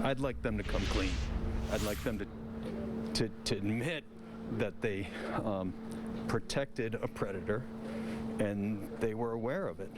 I'd like them to come clean. I'd like them to admit that they protected a predator and they were aware of it.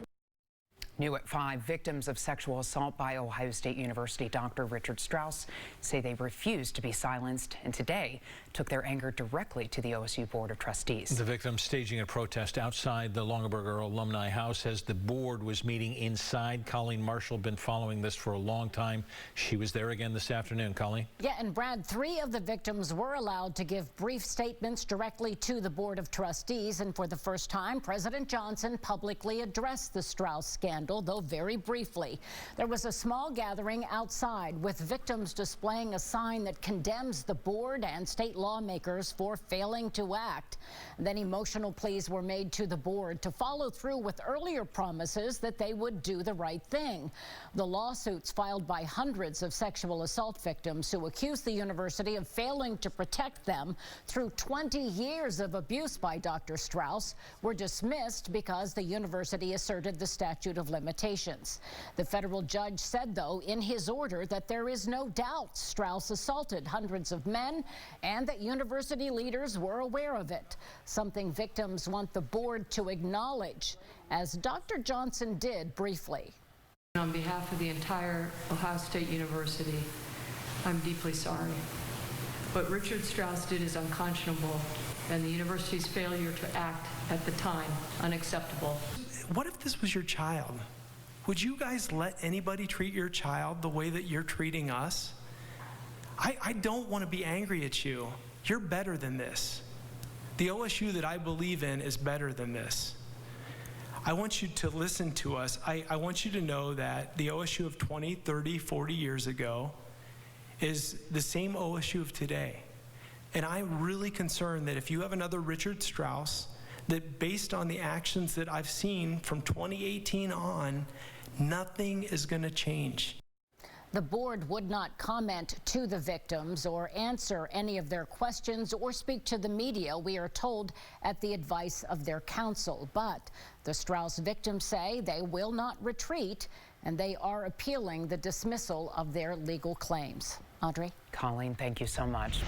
New at 5, victims of sexual assault by Ohio State University Dr. Richard Strauss say they refused to be silenced and today took their anger directly to the OSU Board of Trustees. The victims staging a protest outside the Longaberger Alumni House says the board was meeting inside. Colleen Marshall been following this for a long time. She was there again this afternoon. Colleen? Yeah, and Brad, 3 of the victims were allowed to give brief statements directly to the Board of Trustees, and for the first time, President Johnson publicly addressed the Strauss scandal, though very briefly. There was a small gathering outside with victims displaying a sign that condemns the board and state lawmakers for failing to act. And then emotional pleas were made to the board to follow through with earlier promises that they would do the right thing. The lawsuits filed by hundreds of sexual assault victims who accused the university of failing to protect them through 20 years of abuse by Dr. Strauss were dismissed because the university asserted the statute of limitations. The federal judge said, though, in his order that there is no doubt Strauss assaulted hundreds of men and that university leaders were aware of it, something victims want the board to acknowledge, as Dr. Johnson did briefly. On behalf of the entire Ohio State University, I'm deeply sorry. What Richard Strauss did is unconscionable, and the university's failure to act at the time, unacceptable. What if this was your child? Would you guys let anybody treat your child the way that you're treating us? I don't want to be angry at you. You're better than this. The OSU that I believe in is better than this. I want you to listen to us. I want you to know that the OSU of 20, 30, 40 years ago is the same OSU of today. And I'm really concerned that if you have another Richard Strauss, that based on the actions that I've seen from 2018 on, nothing is going to change. The board would not comment to the victims or answer any of their questions or speak to the media, we are told, at the advice of their counsel. But the Strauss victims say they will not retreat, and they are appealing the dismissal of their legal claims. Audrey? Colleen, thank you so much.